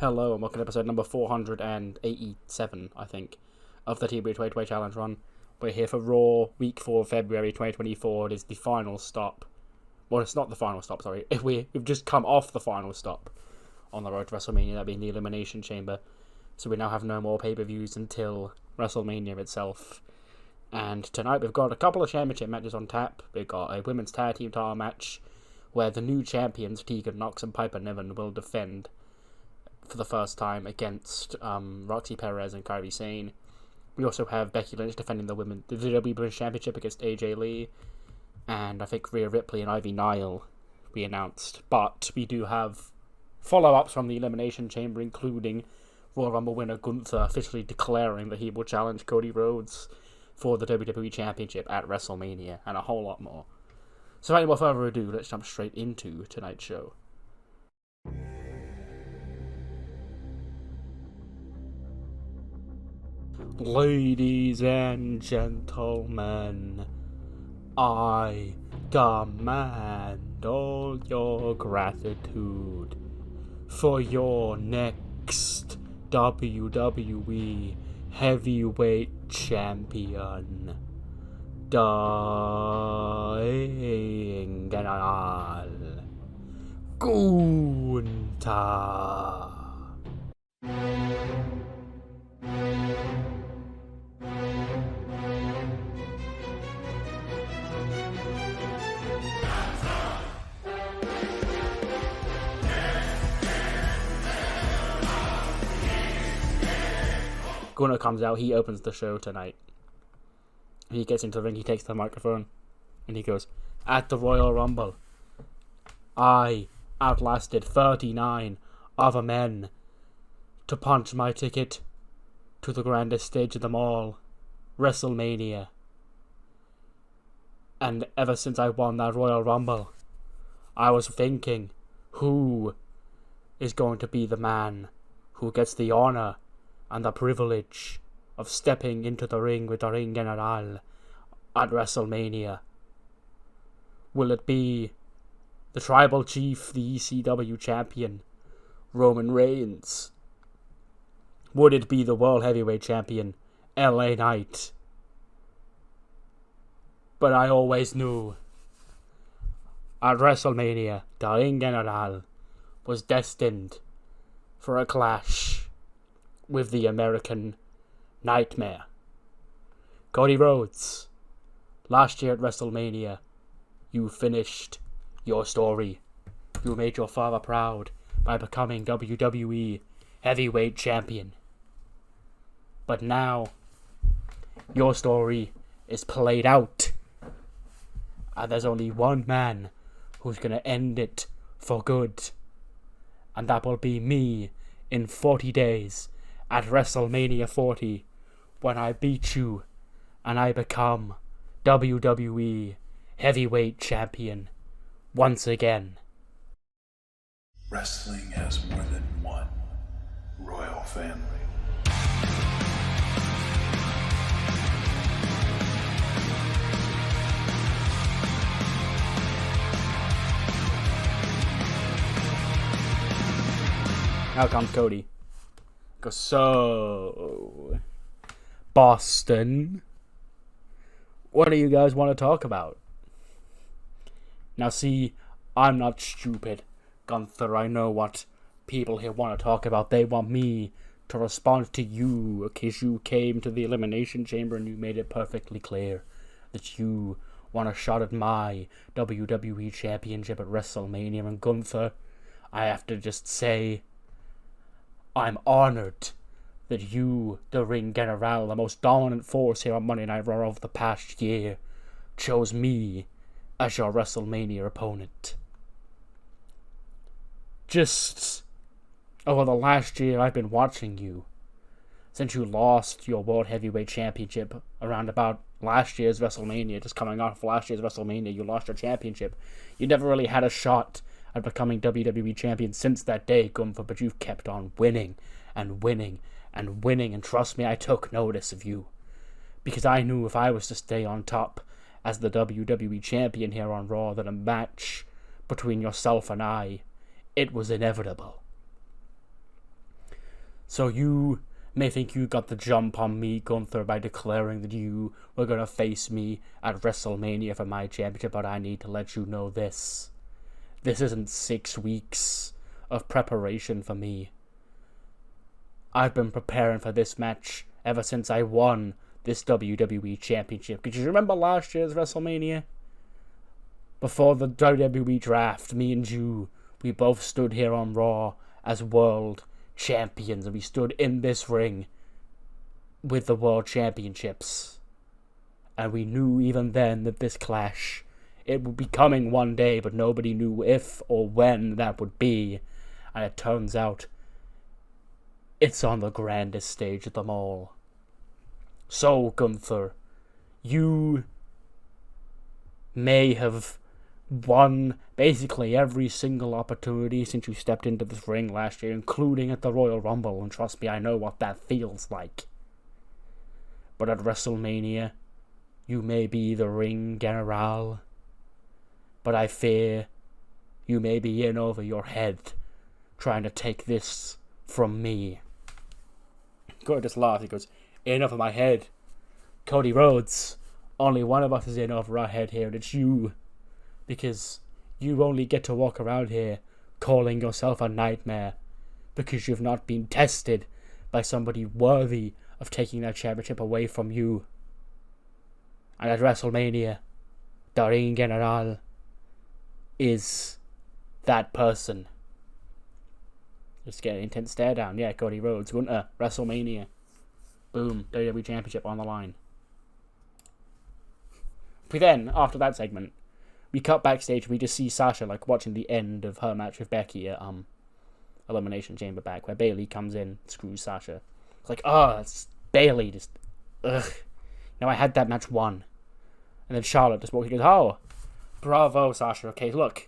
Hello, and welcome to episode number 487, I think, of the TEW 2020 Challenge Run. We're here for Raw, week 4 of February 2024. It is the final stop. Well, it's not the final stop, sorry. We've just come off the final stop on the road to WrestleMania, that being the Elimination Chamber. So we now have no more pay-per-views until WrestleMania itself. And tonight we've got a couple of championship matches on tap. We've got a women's tag team title match where the new champions, Tegan Nox and Piper Niven, will defend for the first time against Roxy Perez and Kairi Sane. We also have Becky Lynch defending the WWE Women's Championship against AJ Lee, and I think Rhea Ripley and Ivy Nile we announced. But we do have follow-ups from the Elimination Chamber, including Royal Rumble winner Gunther officially declaring that he will challenge Cody Rhodes for the WWE Championship at WrestleMania, and a whole lot more. So without any more further ado, let's jump straight into tonight's show. Ladies and gentlemen, I demand all your gratitude for your next WWE Heavyweight Champion, General Gunther. Gunnar comes out, he opens the show tonight. He gets into the ring, he takes the microphone, and he goes, "At the Royal Rumble, I outlasted 39 other men to punch my ticket to the grandest stage of them all, WrestleMania. And ever since I won that Royal Rumble, I was thinking, who is going to be the man who gets the honor and the privilege of stepping into the ring with the Ring General at WrestleMania? Will it be the Tribal Chief, the ECW Champion, Roman Reigns? Would it be the World Heavyweight Champion, LA Knight? But I always knew at WrestleMania, the Ring General was destined for a clash with the American Nightmare, Cody Rhodes. Last year at WrestleMania, you finished your story. You made your father proud by becoming WWE Heavyweight Champion. But now, your story is played out, and there's only one man who's going to end it for good, and that will be me in 40 days at WrestleMania 40, when I beat you and I become WWE Heavyweight Champion once again." Wrestling has more than one royal family. Now comes Cody. Goes, "So, Boston, what do you guys want to talk about?" Now see, I'm not stupid, Gunther. I know what people here want to talk about. They want me to respond to you, because you came to the Elimination Chamber and you made it perfectly clear that you want a shot at my WWE Championship at WrestleMania. And Gunther, I have to just say, I'm honored that you, the Ring General, the most dominant force here on Monday Night Raw of the past year, chose me as your WrestleMania opponent. Just over the last year, I've been watching you. Since you lost your World Heavyweight Championship around about last year's WrestleMania, just coming off last year's WrestleMania, you lost your championship. You never really had a shot at becoming WWE Champion since that day, Gunther, but you've kept on winning and winning and winning, and trust me, I took notice of you, because I knew if I was to stay on top as the WWE Champion here on Raw, that a match between yourself and I, it was inevitable. So you may think you got the jump on me, Gunther, by declaring that you were going to face me at WrestleMania for my championship, but I need to let you know this. This isn't 6 weeks of preparation for me. I've been preparing for this match ever since I won this WWE Championship. Could you remember last year's WrestleMania? Before the WWE draft, me and you, we both stood here on Raw as world champions, and we stood in this ring with the world championships. And we knew even then that this clash, it would be coming one day, but nobody knew if or when that would be. And it turns out, it's on the grandest stage of them all. So, Gunther, you may have won basically every single opportunity since you stepped into this ring last year, including at the Royal Rumble, and trust me, I know what that feels like. But at WrestleMania, you may be the ring general, but I fear you may be in over your head trying to take this from me. Cody just laughs. He goes, in over my head. Cody Rhodes, only one of us is in over our head here, and it's you. Because you only get to walk around here calling yourself a nightmare because you've not been tested by somebody worthy of taking that championship away from you. And at WrestleMania, the Ring General is that person. Just get an intense stare down. Yeah, Cody Rhodes, Gunter, WrestleMania. Boom, WWE Championship on the line. But then, after that segment, we cut backstage and we just see Sasha like watching the end of her match with Becky at Elimination Chamber back, where Bayley comes in, screws Sasha. It's like, oh, it's Bayley, just ugh. Now I had that match won. And then Charlotte just walks in and goes, oh, bravo, Sasha. Okay, look,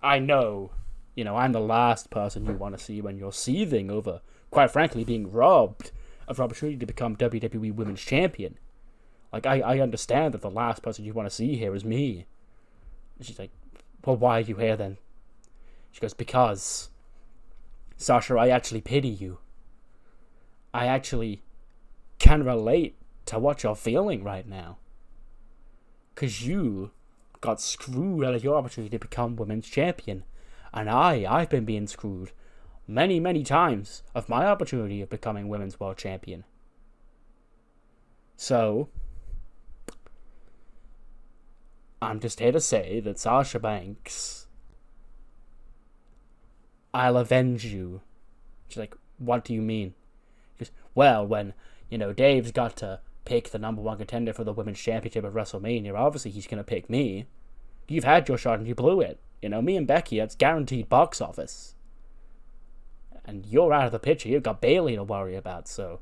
I know, I'm the last person you want to see when you're seething over, quite frankly, being robbed of an opportunity to become WWE Women's Champion. Like, I understand that the last person you want to see here is me. And she's like, well, why are you here then? She goes, because, Sasha, I actually pity you. I actually can relate to what you're feeling right now. Because you got screwed out of your opportunity to become Women's Champion. And I've been being screwed many, many times of my opportunity of becoming Women's World Champion. So, I'm just here to say that Sasha Banks, I'll avenge you. She's like, what do you mean? She goes, well, when, Dave's got to pick the number one contender for the Women's Championship at WrestleMania, obviously he's going to pick me. You've had your shot and you blew it. Me and Becky, that's guaranteed box office. And you're out of the picture. You've got Bayley to worry about, so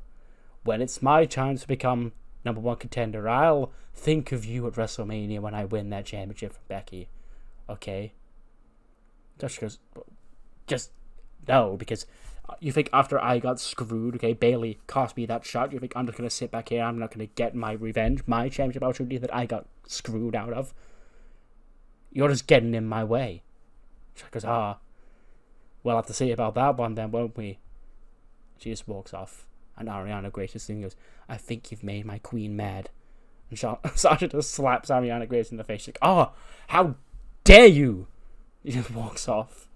when it's my chance to become number one contender, I'll think of you at WrestleMania when I win that championship from Becky. Okay? Josh goes, just no, because you think after I got screwed, okay, Bayley cost me that shot, you think I'm just going to sit back here, I'm not going to get my revenge, my championship opportunity that I got screwed out of? You're just getting in my way. She goes, we'll have to see about that one then, won't we? She just walks off. And Ariana graciously goes, I think you've made my queen mad. And Sasha just slaps Ariana Grace in the face. She's like, how dare you? She just walks off.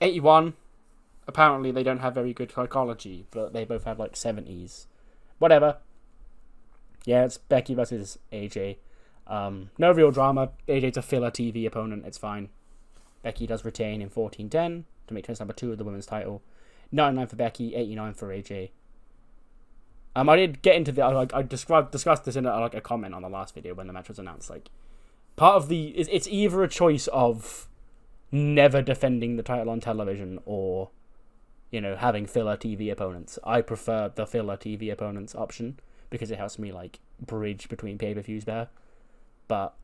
81. Apparently they don't have very good psychology, but they both have like 70s. Whatever. Yeah, it's Becky versus AJ. No real drama. AJ's a filler TV opponent. It's fine. Becky does retain in 14-10 to make tennis number 2 of the women's title. 99 for Becky, 89 for AJ. I did get into I discussed this in a comment on the last video when the match was announced. Like, part of it's either a choice of never defending the title on television or, having filler TV opponents. I prefer the filler TV opponents option because it helps me bridge between pay-per-views better. But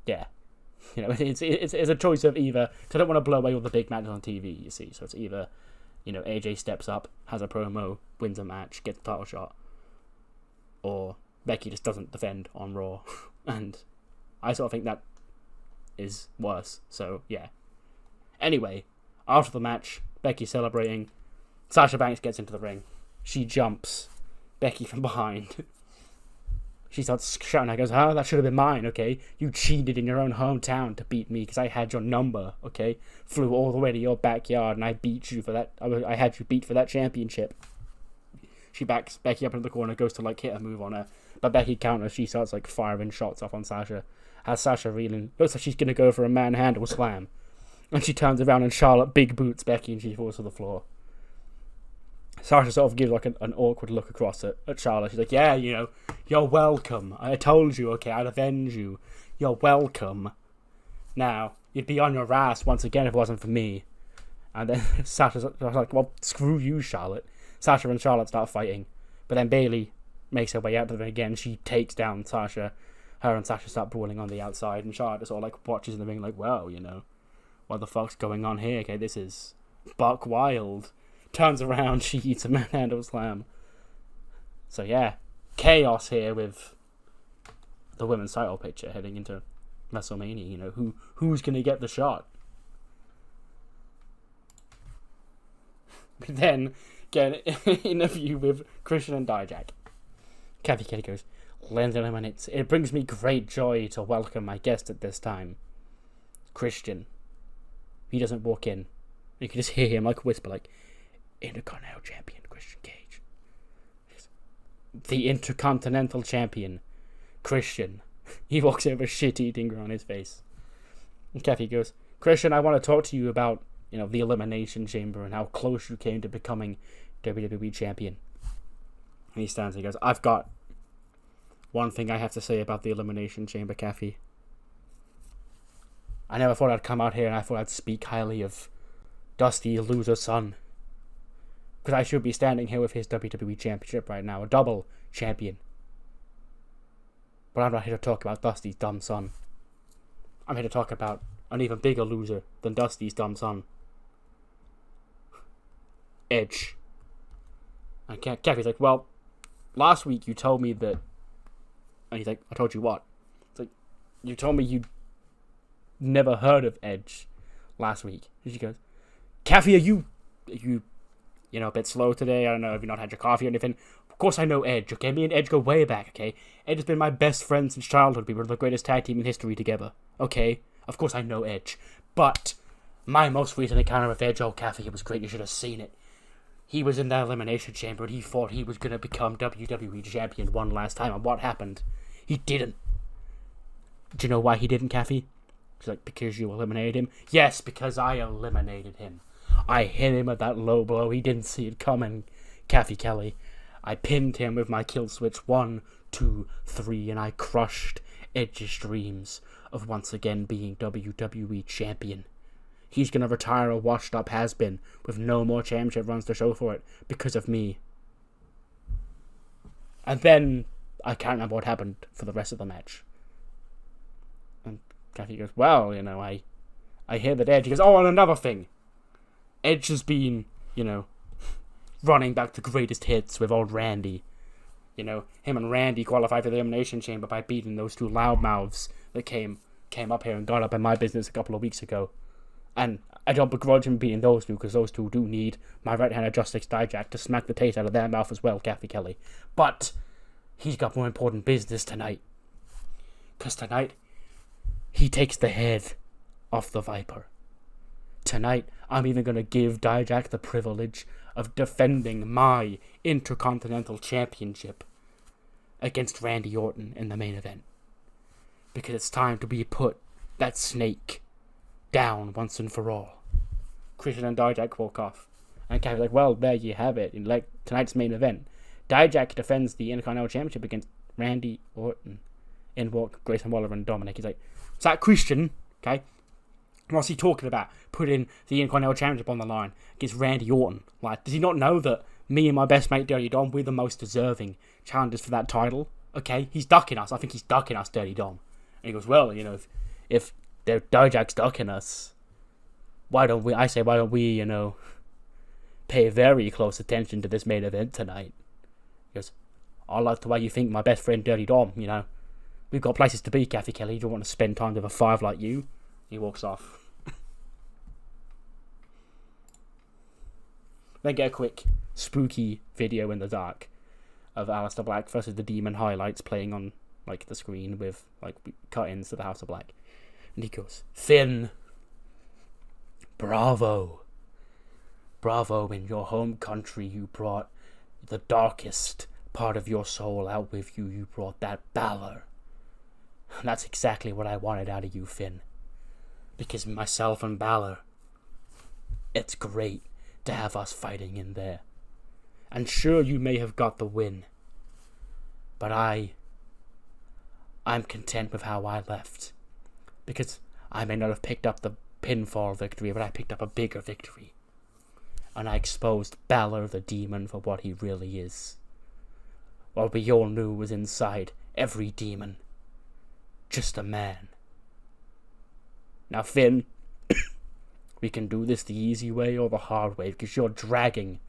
yeah, it's a choice of either, because I don't want to blow away all the big matches on TV, you see. So it's either, AJ steps up, has a promo, wins a match, gets the title shot, or Becky just doesn't defend on Raw. And I sort of think that is worse. So yeah. Anyway, After the match, Becky's celebrating. Sasha Banks gets into the ring. She jumps Becky from behind. She starts shouting. I goes, "Oh, that should have been mine, okay? You cheated in your own hometown to beat me because I had your number, okay? Flew all the way to your backyard and I beat you for that. I had you beat for that championship." She backs Becky up into the corner, goes to like hit a move on her, but Becky counters. She starts like firing shots off on Sasha. Has Sasha reeling. Looks like she's gonna go for a manhandle slam, and she turns around and Charlotte big boots Becky and she falls to the floor. Sasha sort of gives like an awkward look across at Charlotte. She's like, "Yeah, you know, you're welcome. I told you, okay, I'd avenge you. You're welcome. Now, you'd be on your ass once again if it wasn't for me." And then Sasha's like, "Well, screw you, Charlotte." Sasha and Charlotte start fighting. But then Bayley makes her way out to the ring again. She takes down Sasha. Her and Sasha start brawling on the outside. And Charlotte just sort of like watches in the ring like, "Well, you know, what the fuck's going on here? Okay, this is buck wild." Turns around, she eats a manhandle slam. So yeah, chaos here with the women's title picture heading into WrestleMania. You know, who's gonna get the shot? But then get an interview with Christian and Dijak. Kathy Kelly goes, "Ladies and gentlemen, it brings me great joy to welcome my guest at this time, Christian." He doesn't walk in. You can just hear him like whisper, like, "Intercontinental Champion Christian Cage." The Intercontinental Champion Christian. He walks over, shit-eating grin on his face. And Kathy goes, "Christian, I want to talk to you about, you know, the Elimination Chamber and how close you came to becoming WWE Champion." And he stands and he goes, "I've got one thing I have to say about the Elimination Chamber, Kathy. I never thought I'd come out here and I thought I'd speak highly of Dusty Loser's son. Because I should be standing here with his WWE Championship right now, a double champion. But I'm not here to talk about Dusty's dumb son. I'm here to talk about an even bigger loser than Dusty's dumb son. Edge." And Kathy's like, "Well, last week you told me that..." And he's like, "I told you what?" It's like, "You told me you'd never heard of Edge last week." And she goes, "Kathy, are you a bit slow today? I don't know, have you not had your coffee or anything? Of course I know Edge, okay? Me and Edge go way back, okay? Edge has been my best friend since childhood. We were the greatest tag team in history together, okay? Of course I know Edge. But my most recent encounter with Edge, oh, Kathy, it was great. You should have seen it. He was in that Elimination Chamber and he thought he was going to become WWE Champion one last time. And what happened? He didn't. Do you know why he didn't, Kathy?" She's like, "Because you eliminated him?" "Yes, because I eliminated him. I hit him with that low blow. He didn't see it coming, Kathy Kelly. I pinned him with my kill switch 1, 2, 3, and I crushed Edge's dreams of once again being WWE Champion. He's going to retire a washed-up has-been with no more championship runs to show for it because of me." And then I can't remember what happened for the rest of the match. And Kathy goes, "Well, you know, I hear that Edge..." He goes, "Oh, and another thing. Edge has been, you know, running back to greatest hits with old Randy. You know, him and Randy qualified for the Elimination Chamber by beating those two loudmouths that came up here and got up in my business a couple of weeks ago. And I don't begrudge him beating those two, because those two do need my right-hand Justice Dijak to smack the taste out of their mouth as well, Kathy Kelly. But he's got more important business tonight. Because tonight, he takes the head off the Viper. Tonight, I'm even going to give Dijak the privilege of defending my Intercontinental Championship against Randy Orton in the main event. Because it's time to be put that snake down once and for all." Christian and Dijak walk off. And Kathy's like, "Well, there you have it. In like tonight's main event, Dijak defends the Intercontinental Championship against Randy Orton." In walk Grayson Waller and Dominic. He's like, "Is that Christian? Okay. What's he talking about? Putting the Intercontinental Championship on the line against Randy Orton. Like, does he not know that me and my best mate Dirty Dom, we're the most deserving challengers for that title? Okay, he's ducking us. I think he's ducking us, Dirty Dom." And he goes, "Well, you know, if Dijak's ducking us, why don't we, you know, pay very close attention to this main event tonight?" He goes, "I like the way you think, my best friend Dirty Dom, you know. We've got places to be, Kathy Kelly. You don't want to spend time with a five like you." He walks off. Then get a quick spooky video in the dark of Aleister Black versus the Demon highlights playing on like the screen with like cut-ins to the House of Black. And he goes, Finn, bravo. Bravo, in your home country you brought the darkest part of your soul out with you. You brought that valor. And that's exactly what I wanted out of you, Finn. Because myself and Balor, it's great to have us fighting in there. And sure, you may have got the win, but I'm content with how I left. Because I may not have picked up the pinfall victory, but I picked up a bigger victory. And I exposed Balor the Demon for what he really is. What we all knew was inside every demon. Just a man. Now, Finn, we can do this the easy way or the hard way, because you're dragging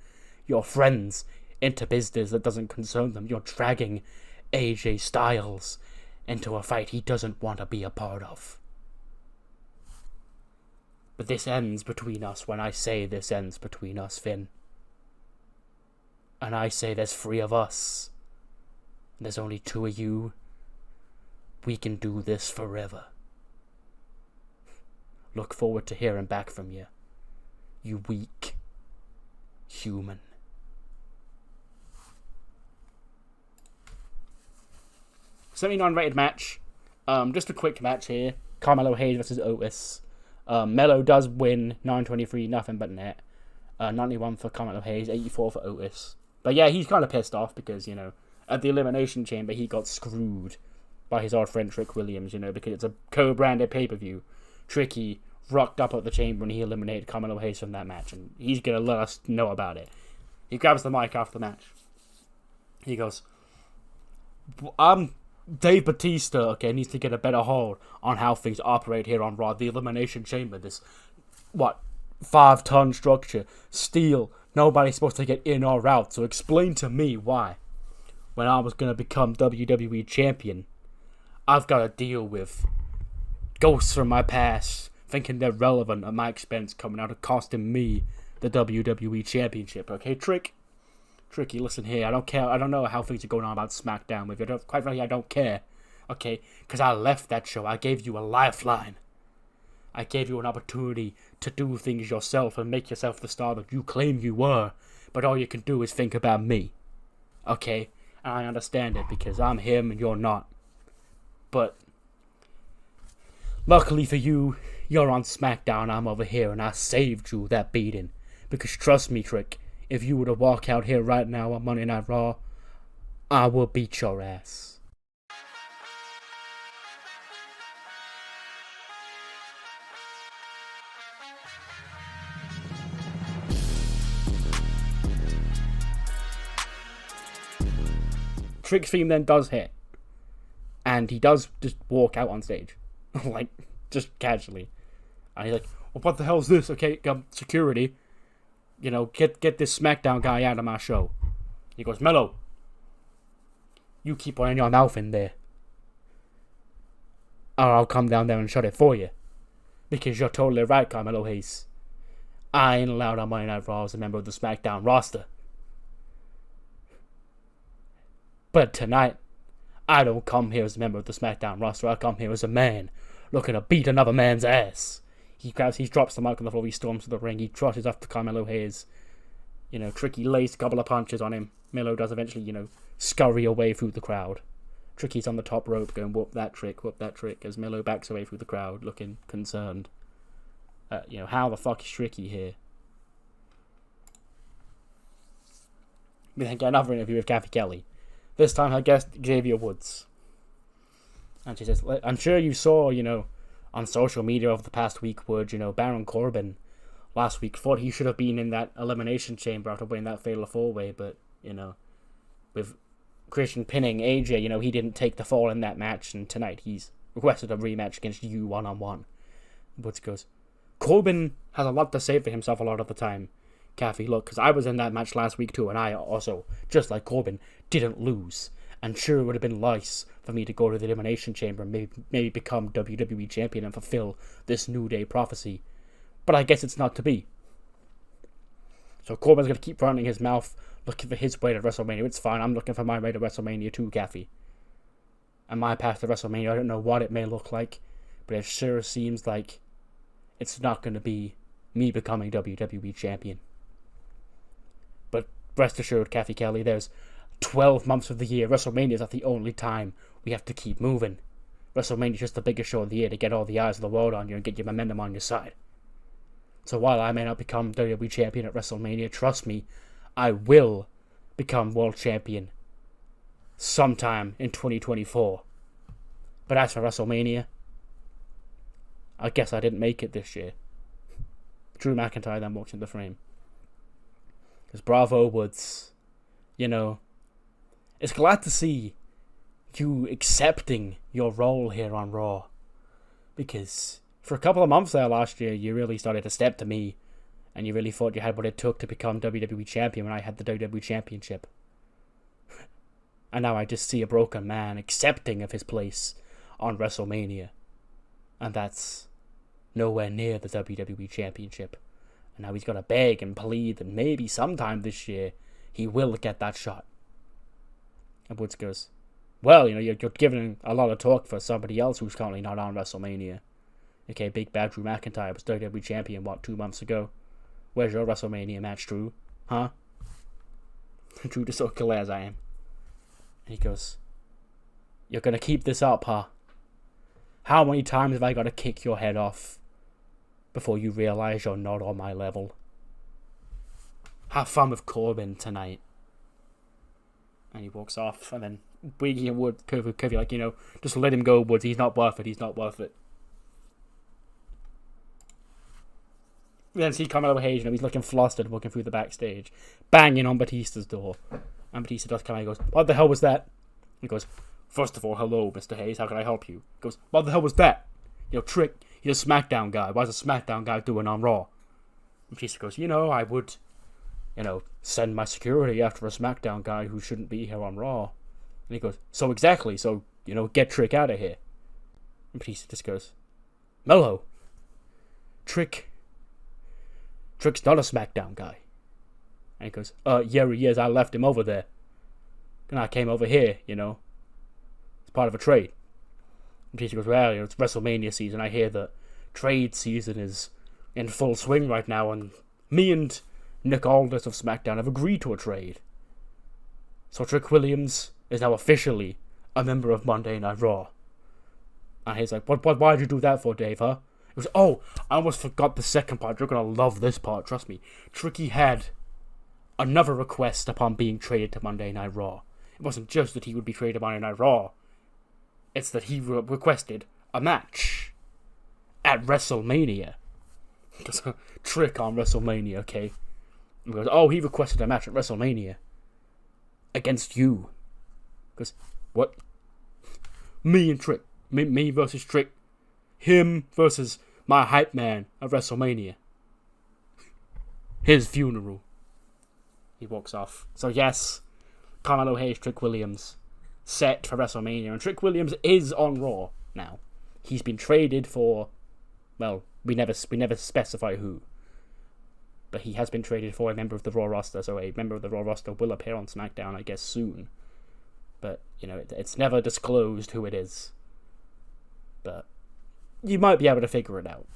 your friends into business that doesn't concern them. You're dragging AJ Styles into a fight he doesn't want to be a part of. But this ends between us when I say this ends between us, Finn. And I say there's 3 of us. And there's only 2 of you. We can do this forever. Look forward to hearing back from you. You weak human. Certainly non-rated match. Just a quick match here. Carmelo Hayes versus Otis. Melo does win 923, nothing but net. 91 for Carmelo Hayes, 84 for Otis. But yeah, he's kind of pissed off because, at the Elimination Chamber, he got screwed by his old friend Trick Williams, because it's a co-branded pay-per-view. Tricky rocked up at the Chamber and he eliminated Carmelo Hayes from that match, and he's going to let us know about it. He grabs the mic after the match. He goes, Dave Bautista, needs to get a better hold on how things operate here on Raw. The Elimination Chamber, this, 5-ton structure, steel, nobody's supposed to get in or out, so explain to me why, when I was going to become WWE Champion, I've got to deal with ghosts from my past, thinking they're relevant at my expense, coming out and costing me the WWE Championship. Okay, Tricky, listen here. I don't care. I don't know how things are going on about SmackDown with you. Quite frankly, I don't care. Okay, because I left that show. I gave you a lifeline. I gave you an opportunity to do things yourself and make yourself the star that you claim you were. But all you can do is think about me. Okay, and I understand it because I'm him and you're not. But luckily for you, you're on SmackDown, I'm over here, and I saved you that beating. Because trust me, Trick, if you were to walk out here right now on Monday Night Raw, I will beat your ass. Trick's theme then does hit. And he does just walk out on stage. Just casually. And he's like, well, what the hell is this? Okay, security. Get this SmackDown guy out of my show. He goes, Melo, you keep running your mouth in there, or I'll come down there and shut it for you. Because you're totally right, Carmelo Hayes. I ain't allowed on Monday Night Raw as a member of the SmackDown roster. But tonight, I don't come here as a member of the SmackDown roster. I come here as a man looking to beat another man's ass. He drops the mic on the floor, he storms to the ring, he trotted up to Carmelo Hayes. Tricky lays a couple of punches on him. Melo does eventually, scurry away through the crowd. Tricky's on the top rope going, whoop that trick, as Melo backs away through the crowd, looking concerned. How the fuck is Tricky here? We then get another interview with Kathy Kelly. This time her guest, Xavier Woods. And she says, I'm sure you saw, on social media over the past week word, Baron Corbin last week thought he should have been in that Elimination Chamber after winning that Fatal 4-Way, but, with Christian pinning AJ, he didn't take the fall in that match, and tonight he's requested a rematch against you one-on-one. Woods goes, Corbin has a lot to say for himself a lot of the time. Kathy, look, because I was in that match last week too, and I also, just like Corbin, didn't lose. And sure, it would have been nice for me to go to the Elimination Chamber and maybe become WWE Champion and fulfill this New Day prophecy. But I guess it's not to be. So Corbin's going to keep running his mouth looking for his way to WrestleMania. It's fine. I'm looking for my way to WrestleMania too, Gaffy. And my path to WrestleMania, I don't know what it may look like, but it sure seems like it's not going to be me becoming WWE Champion. But rest assured, Kathy Kelly, there's 12 months of the year. WrestleMania is not the only time we have to keep moving. WrestleMania is just the biggest show of the year to get all the eyes of the world on you and get your momentum on your side. So while I may not become WWE Champion at WrestleMania, trust me, I will become World Champion sometime in 2024. But as for WrestleMania, I guess I didn't make it this year. Drew McIntyre then walks into the frame. Because bravo, Woods. You know, it's glad to see you accepting your role here on Raw. Because for a couple of months there last year, you really started to step to me. And you really thought you had what it took to become WWE Champion when I had the WWE Championship. And now I just see a broken man accepting of his place on WrestleMania. And that's nowhere near the WWE Championship. And now he's got to beg and plead that maybe sometime this year he will get that shot. And Woods goes, well, you know, you're giving a lot of talk for somebody else who's currently not on WrestleMania. Okay, Big Bad Drew McIntyre was WWE Champion, 2 months ago? Where's your WrestleMania match, Drew? Huh? Drew just so clear as I am. And he goes, you're gonna keep this up, huh? How many times have I got to kick your head off before you realize you're not on my level? Have fun with Corbin tonight. And he walks off, and then Biggie and Wood could be like, you know, just let him go, Woods. He's not worth it. He's not worth it. Then see Carmelo Hayes, you know, he's looking flustered, walking through the backstage, banging on Batista's door. And Batista does come out and goes, what the hell was that? He goes, first of all, hello, Mr. Hayes, how can I help you? He goes, what the hell was that? You know, Trick, he's a SmackDown guy. Why's a SmackDown guy doing on Raw? And Batista goes, you know, I would, you know, send my security after a SmackDown guy who shouldn't be here on Raw. And he goes, so exactly, so, you know, get Trick out of here. And Batista just goes, Mello, Trick's not a SmackDown guy. And he goes, yeah, he is. I left him over there. And I came over here, you know. It's part of a trade. And Batista goes, well, you know, it's WrestleMania season. I hear that trade season is in full swing right now, and me and Nick Aldis of SmackDown have agreed to a trade. So Trick Williams is now officially a member of Monday Night Raw. And he's like, why'd you do that for, Dave, huh? He goes, oh, I almost forgot the second part. You're going to love this part, trust me. Tricky had another request upon being traded to Monday Night Raw. It wasn't just that he would be traded to Monday Night Raw. It's that he requested a match at WrestleMania. Trick on WrestleMania, okay? He goes, oh, he requested a match at WrestleMania. Against you. He goes, what? Me and Trick. Me versus Trick. Him versus my hype man at WrestleMania. His funeral. He walks off. So yes, Carmelo Hayes, Trick Williams, set for WrestleMania. And Trick Williams is on Raw now. He's been traded for, well, we never specify who. But he has been traded for a member of the Raw roster, so a member of the Raw roster will appear on SmackDown, I guess, soon. But, you know, it's never disclosed who it is. But you might be able to figure it out.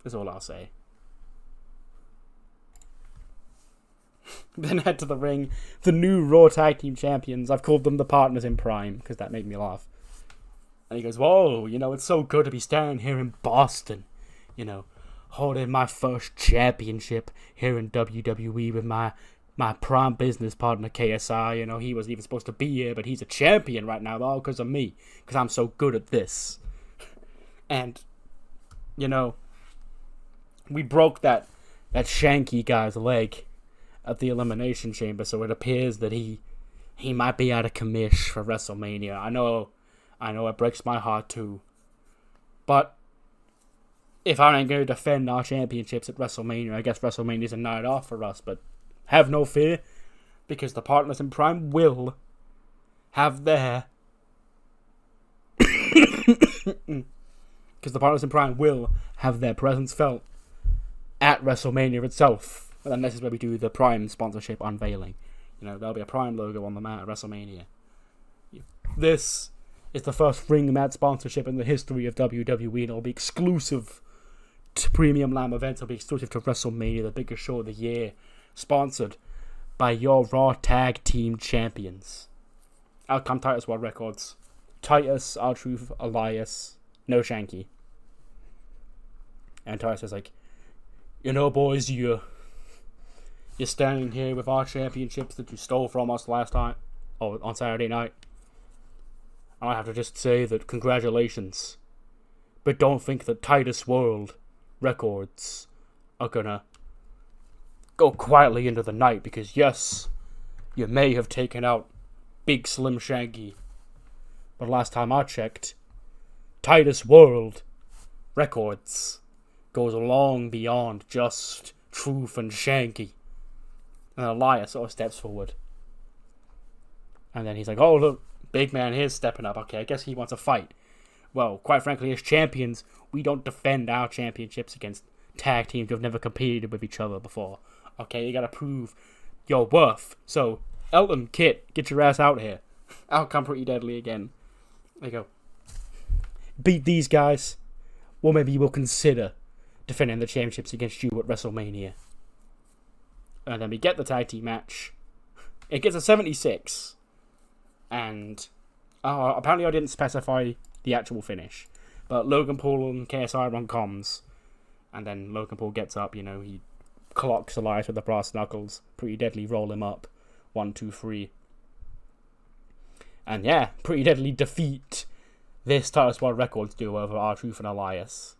That's all I'll say. Then head to the ring. The new Raw Tag Team Champions. I've called them the Partners in Prime, because that made me laugh. And he goes, whoa, you know, it's so good to be standing here in Boston. You know, holding my first championship here in WWE with my prime business partner, KSI. You know, he wasn't even supposed to be here, but he's a champion right now, all because of me. Because I'm so good at this. And, you know, we broke that Shanky guy's leg at the Elimination Chamber, so it appears that he might be out of commish for WrestleMania. I know it breaks my heart too. But if I ain't going to defend our championships at WrestleMania, I guess WrestleMania's a night off for us, but have no fear, because the Partners in Prime will have their because the Partners in Prime will have their presence felt at WrestleMania itself. But then this is where we do the Prime sponsorship unveiling. You know, there'll be a Prime logo on the mat at WrestleMania. This is the first ring mat sponsorship in the history of WWE, and it'll be exclusive to Premium Lamb events. It'll be exclusive to WrestleMania, the biggest show of the year, sponsored by your Raw Tag Team Champions. Out come Titus World Records. Titus, R-Truth, Elias, no Shanky. And Titus is like, you know, boys, you're standing here with our championships that you stole from us last night, or on Saturday night. And I have to just say that congratulations. But don't think that Titus World Records are gonna go quietly into the night, because yes, you may have taken out Big Slim Shanky, but last time I checked, Titus World Records goes long beyond just Truth and Shanky. And Elias sort of steps forward. And then he's like, oh look, big man here's stepping up. Okay, I guess he wants a fight. Well, quite frankly, as champions, we don't defend our championships against tag teams who have never competed with each other before. Okay, you gotta prove your worth. So, Elton, Kit, get your ass out here. Out come Pretty Deadly again. They go, beat these guys, or maybe we'll consider defending the championships against you at WrestleMania. And then we get the tag team match. It gets a 76. And apparently I didn't specify the actual finish. But Logan Paul and KSI run comms. And then Logan Paul gets up, you know, he clocks Elias with the brass knuckles. Pretty Deadly roll him up. 1, 2, 3. And yeah, Pretty Deadly defeat this Titus World Records duo over R-Truth and Elias.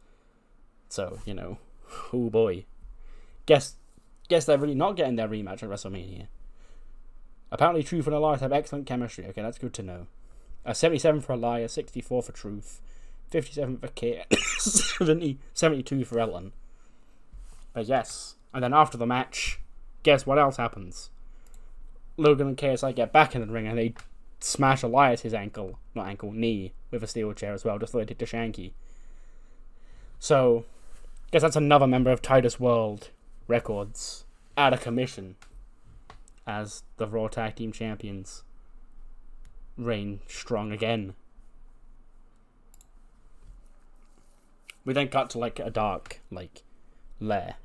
So, you know, oh boy. Guess they're really not getting their rematch at WrestleMania. Apparently Truth and Elias have excellent chemistry. Okay, that's good to know. 77 for Elias, 64 for Truth, 57 for Kit, 72 for Ellen. But yes, and then after the match, guess what else happens? Logan and KSI get back in the ring and they smash Elias' knee, with a steel chair as well, just like they did to Shanky. So, guess that's another member of Titus World Records out of commission as the Raw Tag Team Champions reign strong again. We then cut to like a dark lair.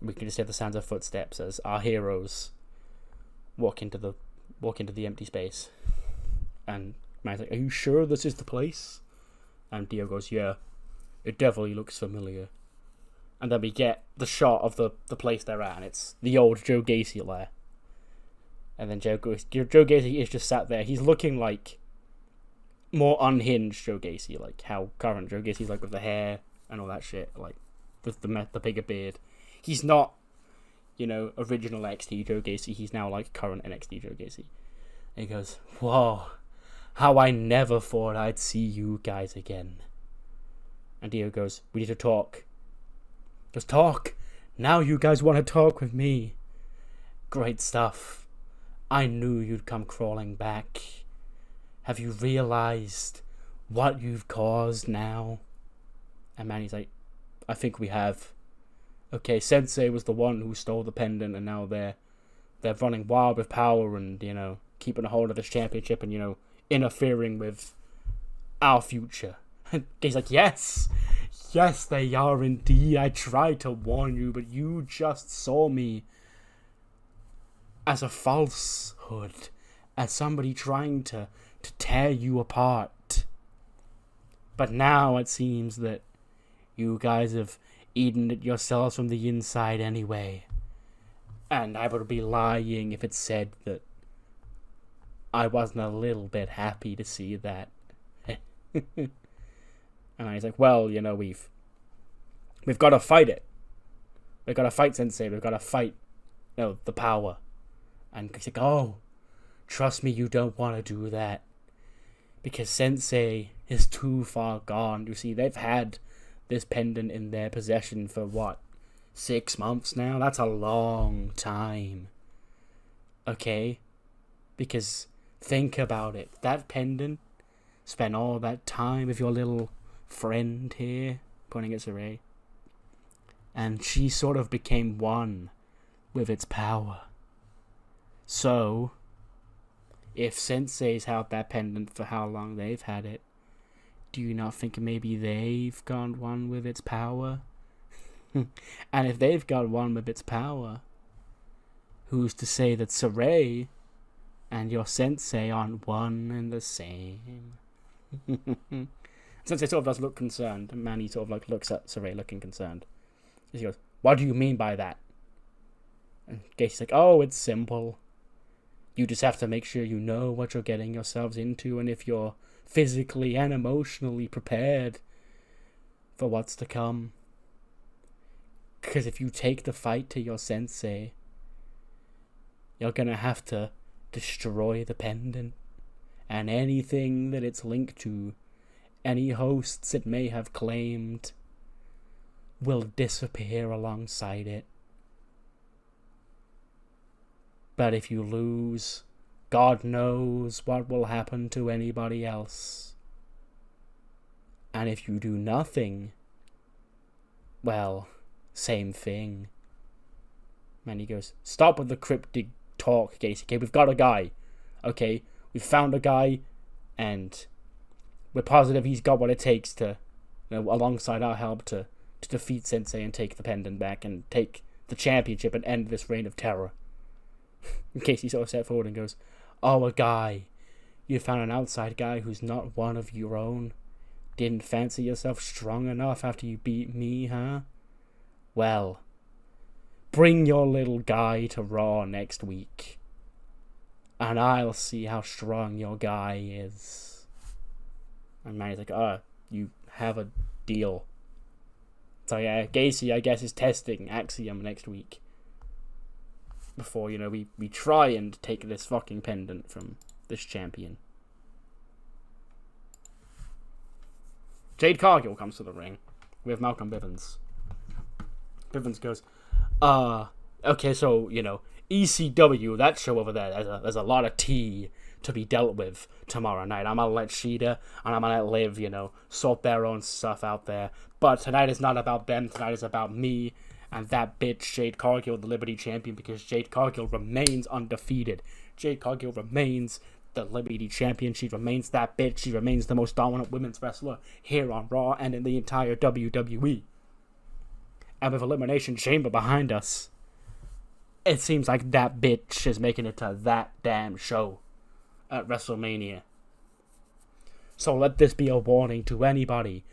We can just hear the sounds of footsteps as our heroes walk into the empty space. And man's like, "Are you sure this is the place?" And Dio goes, "Yeah, it definitely looks familiar." And then we get the shot of the place they're at, and it's the old Joe Gacy lair. And then Joe Gacy is just sat there. He's looking like more unhinged Joe Gacy, like how current Joe Gacy's like with the hair and all that shit, like with the bigger beard. He's not, you know, original NXT Joe Gacy. He's now like current NXT Joe Gacy. And he goes, "Whoa, how I never thought I'd see you guys again." And Dio goes, "We need to talk." Just talk. Now you guys want to talk with me. Great stuff. I knew you'd come crawling back. Have you realized what you've caused now? And Manny's like, "I think we have. Okay, Sensei was the one who stole the pendant, and now they're running wild with power and, you know, keeping a hold of this championship and, you know, interfering with our future." And he's like, yes, they are indeed. I tried to warn you, but you just saw me as a falsehood, as somebody trying to tear you apart. But now it seems that you guys have eaten it yourselves from the inside anyway. And I would be lying if it said that I wasn't a little bit happy to see that. And he's like, "Well, you know, we've got to fight it. We've got to fight Sensei. We've got to fight, you know, the power." And he's like, "Oh, trust me, you don't want to do that. Because Sensei is too far gone. You see, they've had this pendant in their possession for, 6 months now? That's a long time. Okay? Because think about it. That pendant spent all that time with your little friend here," pointing at Saray, "and she sort of became one with its power. So, if Sensei's held that pendant for how long they've had it, do you not think maybe they've gone one with its power? And if they've got one with its power, who's to say that Saray and your Sensei aren't one and the same? Sensei sort of does look concerned, and Manny sort of like looks at Saray looking concerned. He goes, "What do you mean by that?" And Gacy's like, "Oh, it's simple. You just have to make sure you know what you're getting yourselves into, and if you're physically and emotionally prepared for what's to come. Because if you take the fight to your Sensei, you're gonna have to destroy the pendant and anything that it's linked to. Any hosts it may have claimed will disappear alongside it. But if you lose, God knows what will happen to anybody else. And if you do nothing, well, same thing." And he goes, "Stop with the cryptic talk, Gacy. Okay, we've got a guy. Okay, we've found a guy, and we're positive he's got what it takes to, alongside our help, to defeat Sensei and take the pendant back and take the championship and end this reign of terror." Casey sort of steps forward and goes, "Oh, a guy. You found an outside guy who's not one of your own? Didn't fancy yourself strong enough after you beat me, huh? Well, bring your little guy to Raw next week, and I'll see how strong your guy is." And Manny's like, "You have a deal." So yeah, Gacy, I guess, is testing Axiom next week. Before, we try and take this fucking pendant from this champion. Jade Cargill comes to the ring with Malcolm Bivens. Bivens goes, okay, so, ECW, that show over there, there's a lot of tea to be dealt with tomorrow night. I'm gonna let Shida and I'm gonna let Liv, sort their own stuff out there. But tonight is not about them, tonight is about me and that bitch Jade Cargill, the Liberty Champion, because Jade Cargill remains undefeated. Jade Cargill remains the Liberty Champion. She remains that bitch. She remains the most dominant women's wrestler here on Raw and in the entire WWE. And with Elimination Chamber behind us, it seems like that bitch is making it to that damn show at WrestleMania. So let this be a warning to anybody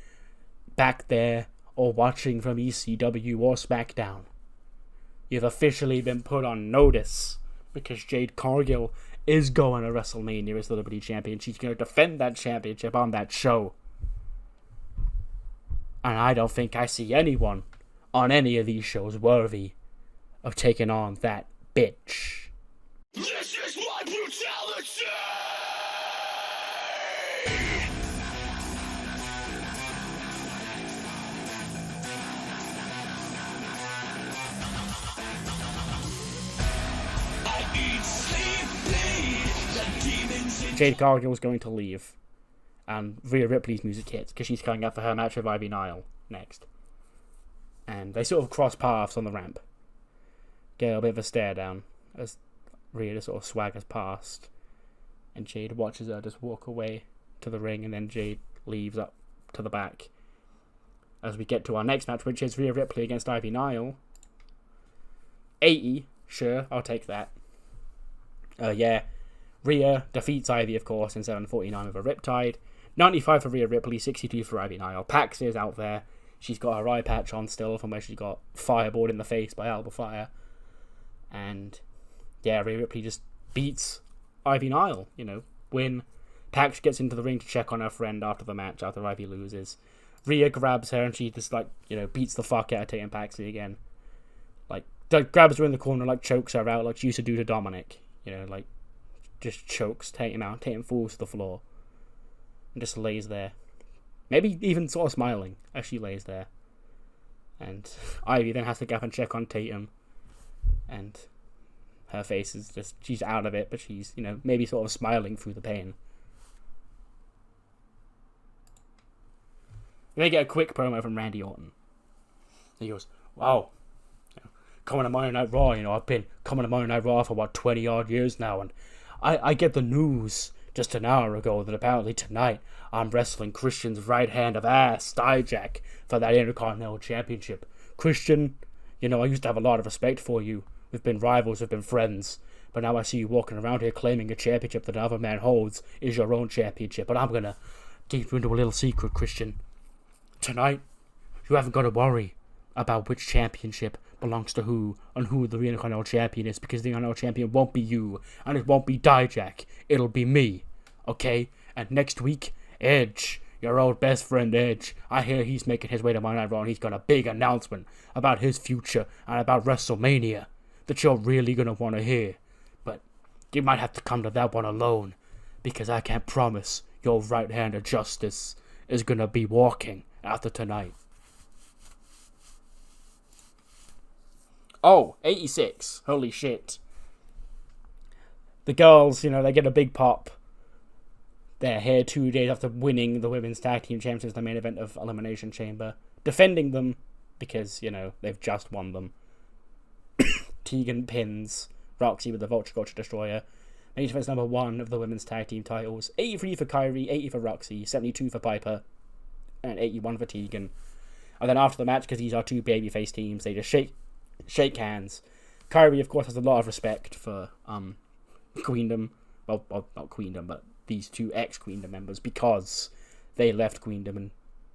back there or watching from ECW or SmackDown. You've officially been put on notice because Jade Cargill is going to WrestleMania as the Liberty Champion. She's going to defend that championship on that show. And I don't think I see anyone on any of these shows worthy of taking on that bitch. This is my brutality! Jade Cargill is going to leave, and Rhea Ripley's music hits because she's coming up for her match with Ivy Nile next. And they sort of cross paths on the ramp. Get a bit of a stare down as Rhea just sort of swaggers past, and Jade watches her just walk away to the ring, and then Jade leaves up to the back. As we get to our next match, which is Rhea Ripley against Ivy Nile. 80, sure, I'll take that. Rhea defeats Ivy, of course, in 7:49 with a Riptide. 95 for Rhea Ripley, 62 for Ivy Nile. Pax is out there. She's got her eye patch on still from where she got fireballed in the face by Alba Fire. And, Rhea Ripley just beats Ivy Nile, win. Pax gets into the ring to check on her friend after the match, after Ivy loses. Rhea grabs her and she just, beats the fuck out of Tatum Paxley again. Grabs her in the corner, chokes her out like she used to do to Dominic. Just chokes Tatum out. Tatum falls to the floor and just lays there. Maybe even sort of smiling as she lays there. And Ivy then has to go up and check on Tatum. And her face is just, she's out of it, but she's, maybe sort of smiling through the pain. They get a quick promo from Randy Orton. He goes, "Wow, coming to Monday Night Raw. I've been coming to Monday Night Raw for about 20 odd years now, and I get the news just an hour ago that apparently tonight I'm wrestling Christian's right hand of ass, Dijak, for that Intercontinental Championship. Christian, I used to have a lot of respect for you. We've been rivals, we've been friends, but now I see you walking around here claiming a championship that another man holds is your own championship. But I'm gonna get you into a little secret, Christian. Tonight, you haven't got to worry about which championship belongs to who and who the Intercontinental Champion is, because the Intercontinental Champion won't be you, and it won't be Dijak. It'll be me, okay? And next week, Edge, your old best friend Edge, I hear he's making his way to Monday Night Raw, and he's got a big announcement about his future and about WrestleMania that you're really going to want to hear. But you might have to come to that one alone, because I can't promise your right hand of justice is going to be walking after tonight. Oh, 86. Holy shit. The girls, they get a big pop. They're here 2 days after winning the Women's Tag Team Championships, the main event of Elimination Chamber. Defending them because, they've just won them. Tegan pins Roxy with the Vulture Culture Destroyer. Main defense number 1 of the Women's Tag Team titles. 83 for Kyrie, 80 for Roxy, 72 for Piper, and 81 for Tegan. And then after the match, because these are two babyface teams, they just shake hands. Kyrie, of course, has a lot of respect for Queendom. Well, not Queendom, but these two ex-Queendom members, because they left Queendom and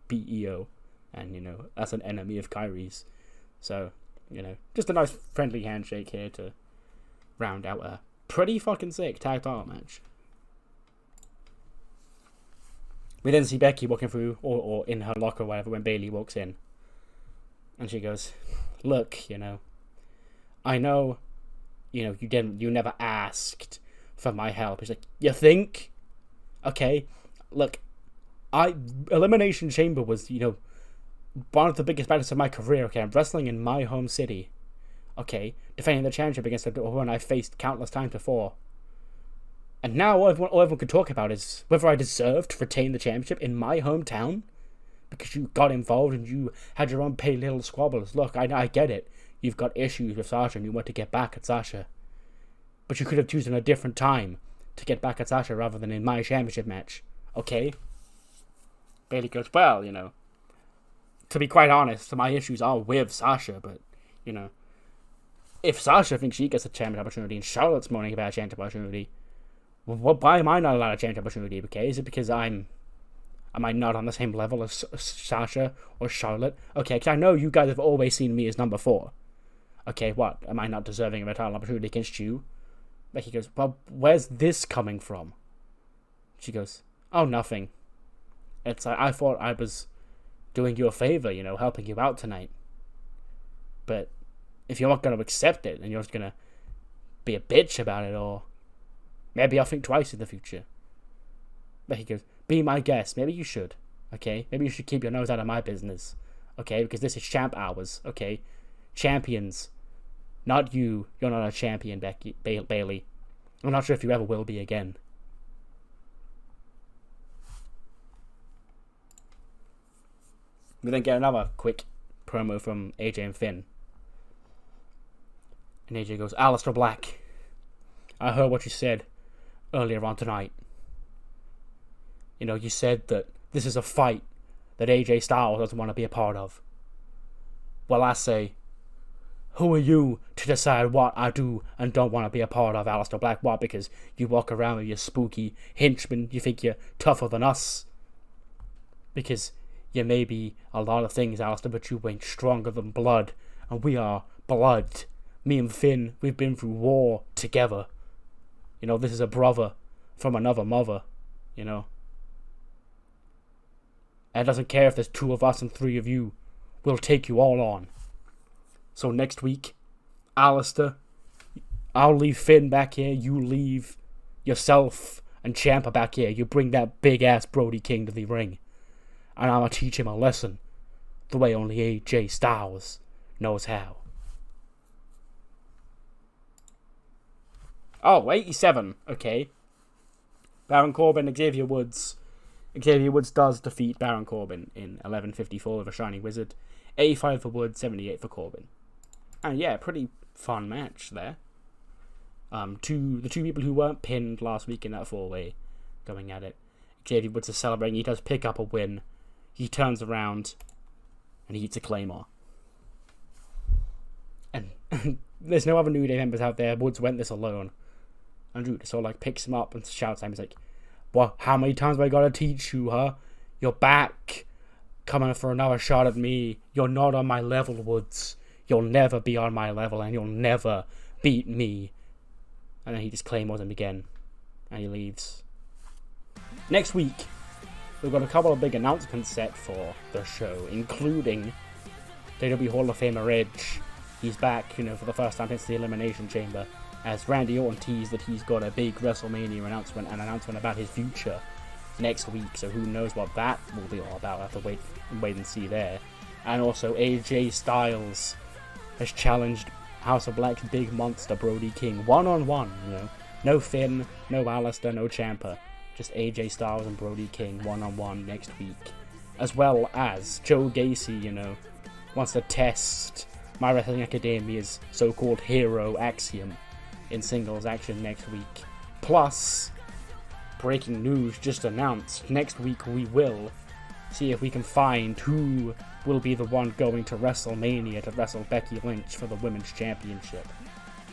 beat EO. And, that's an enemy of Kyrie's. So, just a nice friendly handshake here to round out a pretty fucking sick tag title match. We then see Becky walking through, or in her locker or whatever, when Bayley walks in. And she goes, look, I know, you never asked for my help. He's like, you think? Okay, look, Elimination Chamber was, one of the biggest battles of my career. Okay, I'm wrestling in my home city. Okay, defending the championship against a woman I faced countless times before. And now all everyone could talk about is whether I deserved to retain the championship in my hometown. Because you got involved and you had your own petty little squabbles. Look, I get it. You've got issues with Sasha and you want to get back at Sasha. But you could have chosen a different time to get back at Sasha rather than in my championship match. Okay? Bayley goes, well, to be quite honest, my issues are with Sasha, but, if Sasha thinks she gets a championship opportunity and Charlotte's moaning about a championship opportunity, why am I not allowed a championship opportunity? Okay, is it because am I not on the same level as Sasha or Charlotte? Okay, because I know you guys have always seen me as number 4. Okay, what? Am I not deserving of a title opportunity against you? Becky goes, well, where's this coming from? She goes, oh, nothing. It's like, I thought I was doing you a favor, helping you out tonight. But if you're not going to accept it and you're just going to be a bitch about it, or maybe I'll think twice in the future. Becky goes, be my guest. Maybe you should. Okay? Maybe you should keep your nose out of my business. Okay? Because this is champ hours. Okay? Champions. Not you. You're not a champion, Bayley. I'm not sure if you ever will be again. We then get another quick promo from AJ and Finn. And AJ goes, Aleister Black, I heard what you said earlier on tonight. You said that this is a fight that AJ Styles doesn't want to be a part of. Well, I say, who are you to decide what I do and don't want to be a part of, Aleister Black? What, because you walk around with your spooky henchmen, you think you're tougher than us? Because you may be a lot of things, Aleister, but you ain't stronger than blood. And we are blood. Me and Finn, we've been through war together. This is a brother from another mother, And it doesn't care if there's 2 of us and 3 of you. We'll take you all on. So next week, Aleister, I'll leave Finn back here. You leave yourself and Ciampa back here. You bring that big-ass Brody King to the ring. And I'm going to teach him a lesson the way only AJ Styles knows how. Oh, 87. Okay. Baron Corbin, Xavier Woods. Xavier Woods does defeat Baron Corbin in 11:54 with a Shiny Wizard. 85 for Woods, 78 for Corbin. And yeah, pretty fun match there. The two people who weren't pinned last week in that 4-way going at it. Xavier Woods is celebrating. He does pick up a win. He turns around and he eats a Claymore. And there's no other New Day members out there. Woods went this alone. And Ruca sort of like picks him up and shouts at him. He's like, "What? How many times have I got to teach you, huh? You're back. Coming for another shot at me. You're not on my level, Woods. You'll never be on my level and you'll never beat me." And then he just claymores him again. And he leaves. Next week, we've got a couple of big announcements set for the show, including WWE Hall of Famer Edge. He's back, for the first time since the Elimination Chamber, as Randy Orton teased that he's got a big WrestleMania announcement about his future next week, so who knows what that will be all about. I have to wait and see there. And also AJ Styles has challenged House of Black's big monster Brody King one-on-one, No Finn, no Alistair, no Ciampa. Just AJ Styles and Brody King one-on-one next week. As well as Joe Gacy, wants to test My Wrestling Academia's so-called hero axiom in singles action next week. Plus, breaking news just announced, next week we will see if we can find who will be the one going to WrestleMania to wrestle Becky Lynch for the Women's Championship,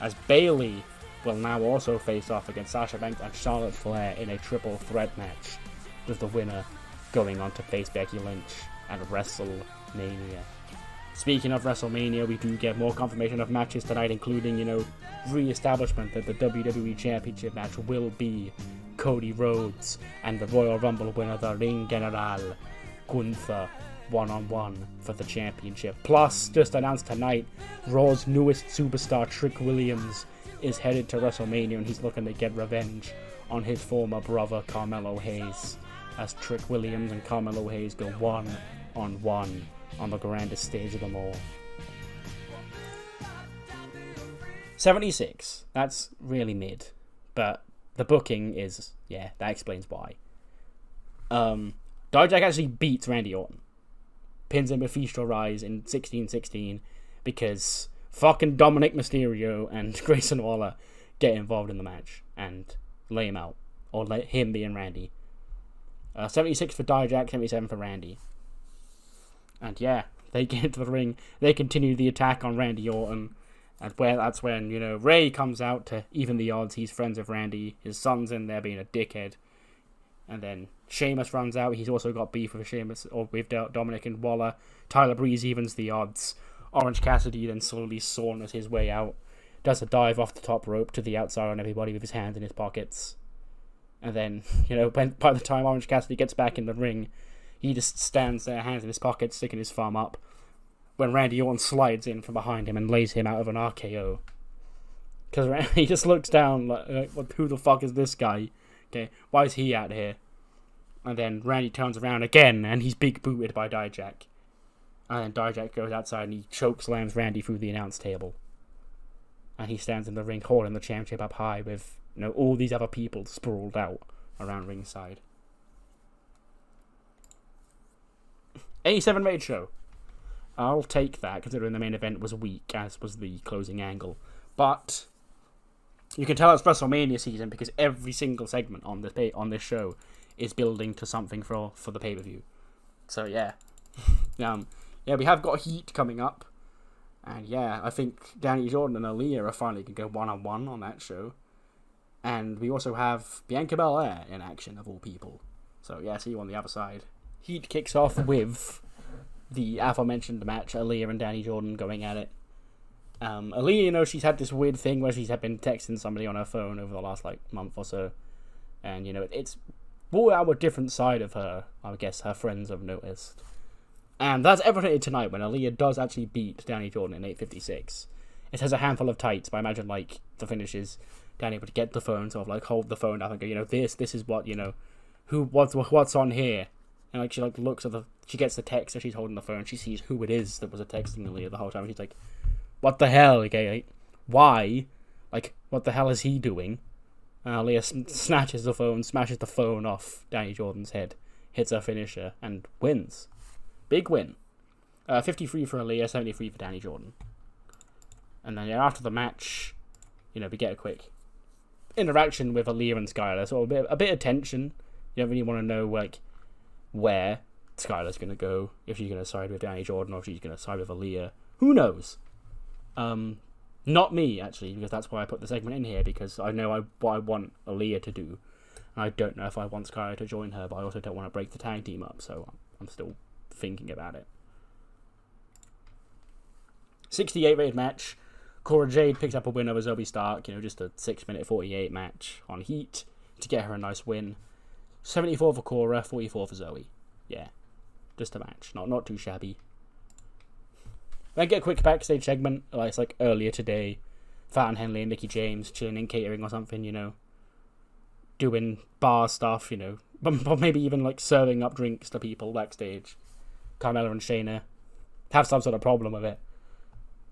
as Bayley will now also face off against Sasha Banks and Charlotte Flair in a triple threat match, with the winner going on to face Becky Lynch at WrestleMania. Speaking of WrestleMania, we do get more confirmation of matches tonight, including, re-establishment that the WWE Championship match will be Cody Rhodes and the Royal Rumble winner, the Ring General, Gunther, one-on-one for the championship. Plus, just announced tonight, Raw's newest superstar, Trick Williams, is headed to WrestleMania, and he's looking to get revenge on his former brother, Carmelo Hayes, as Trick Williams and Carmelo Hayes go one-on-one on the grandest stage of them all. 76. That's really mid, but the booking is, that explains why. Dijak actually beats Randy Orton. Pins him with Feast or Rise in 16-16 because fucking Dominic Mysterio and Grayson Waller get involved in the match and lay him out. Or let him be in Randy. 76 for Dijak, 77 for Randy. And they get into the ring. They continue the attack on Randy Orton. And that's when, Ray comes out to even the odds. He's friends with Randy. His son's in there being a dickhead. And then Sheamus runs out. He's also got beef with Sheamus, or with Dominic and Waller. Tyler Breeze evens the odds. Orange Cassidy then slowly saunters his way out. Does a dive off the top rope to the outside on everybody with his hands in his pockets. And then, by the time Orange Cassidy gets back in the ring, he just stands there, hands in his pockets, sticking his thumb up, when Randy Orton slides in from behind him and lays him out of an RKO. Because he just looks down like, who the fuck is this guy? Okay, why is he out here? And then Randy turns around again, and he's big booted by Dijak. And then Dijak goes outside and he choke slams Randy through the announce table. And he stands in the ring holding the championship up high with, all these other people sprawled out around ringside. 87 rated show. I'll take that, considering the main event was weak, as was the closing angle. But you can tell it's WrestleMania season because every single segment on this show is building to something for the pay-per-view. So we have got Heat coming up, and I think Danny Jordan and Aaliyah are finally going to go one-on-one on that show. And we also have Bianca Belair in action, of all people. So see you on the other side. Heat kicks off with the aforementioned match, Aaliyah and Danny Jordan going at it. Aaliyah, she's had this weird thing where she's been texting somebody on her phone over the last month or so, and it's brought out a different side of her. I guess her friends have noticed, and that's evident tonight when Aaliyah does actually beat Danny Jordan in 8:56. It has a handful of tights, but I imagine the finish is Danny able to get the phone, sort of hold the phone up and go, this is what what's on here. And she looks at she gets the text as she's holding the phone. She sees who it is that was texting Aaliyah the whole time. And she's like, "What the hell? Okay, why? What the hell is he doing?" And Aaliyah snatches the phone, smashes the phone off Danny Jordan's head, hits her finisher, and wins. Big win. 53 for Aaliyah, 73 for Danny Jordan. And then after the match, we get a quick interaction with Aaliyah and Skylar. So a bit of tension. You don't really want to know where Skylar's going to go, if she's going to side with Danny Jordan or if she's going to side with Aaliyah. Who knows? Not me, actually, because that's why I put the segment in here, because I know what I want Aaliyah to do. And I don't know if I want Skylar to join her, but I also don't want to break the tag team up, so I'm still thinking about it. 68 rated match. Cora Jade picked up a win over Zoe Stark, just a 6-minute 48 match on Heat to get her a nice win. 74 for Cora, 44 for Zoe. Yeah, just a match, not too shabby. Then get a quick backstage segment, it's like earlier today. Fallon Henley and Mickie James chilling in catering or something, doing bar stuff, but maybe even like serving up drinks to people backstage. Carmella and Shayna have some sort of problem with it.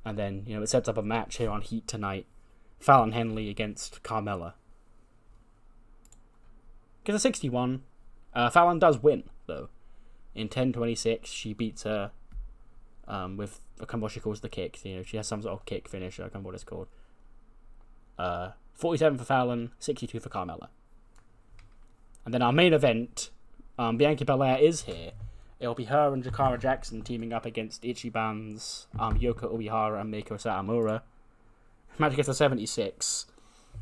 And then, it sets up a match here on Heat tonight. Fallon Henley against Carmella. Gets a 61. Fallon does win, though. In 10:26, she beats her with, I can't remember what she calls the kick. She has some sort of kick finish. I can't remember what it's called. 47 for Fallon, 62 for Carmella. And then our main event, Bianca Belair is here. It'll be her and Jakara Jackson teaming up against Ichiban's Yoko Uehara and Meiko Satomura. Match gets a 76.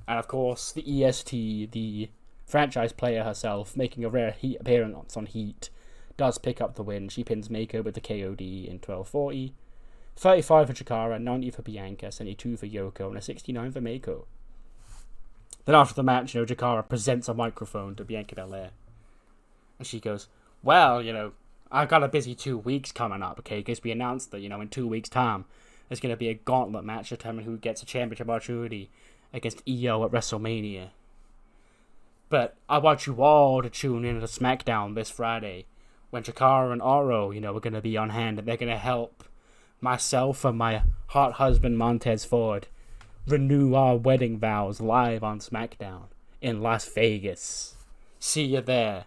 And of course, the EST, the franchise player herself, making a rare Heat appearance on Heat, does pick up the win. She pins Meiko with the KOD in 12:40. 35 for Jakara, 90 for Bianca, 72 for Yoko, and a 69 for Meiko. Then after the match, Jakara presents a microphone to Bianca Belair. And she goes, well, I've got a busy 2 weeks coming up, okay? Because we announced that, in 2 weeks' time, there's going to be a gauntlet match to determine who gets a championship opportunity against EO at WrestleMania. But I want you all to tune in to SmackDown this Friday, when Jakara and Oro, are going to be on hand, and they're going to help myself and my hot husband, Montez Ford, renew our wedding vows live on SmackDown in Las Vegas. See you there.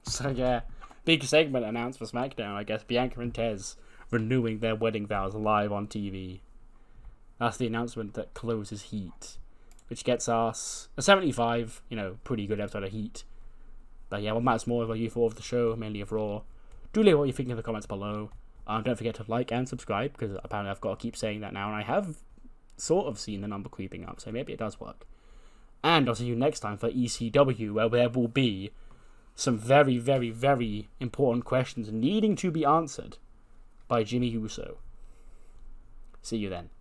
So, yeah. Big segment announced for SmackDown, I guess. Bianca and Tez renewing their wedding vows live on TV. That's the announcement that closes Heat, which gets us a 75, pretty good episode of Heat. But yeah, what matters more about you for of the show, mainly of Raw. Do leave what you think in the comments below. Don't forget to like and subscribe, because apparently I've got to keep saying that now, and I have sort of seen the number creeping up, so maybe it does work. And I'll see you next time for ECW, where there will be some very, very, very important questions needing to be answered by Jimmy Uso. See you then.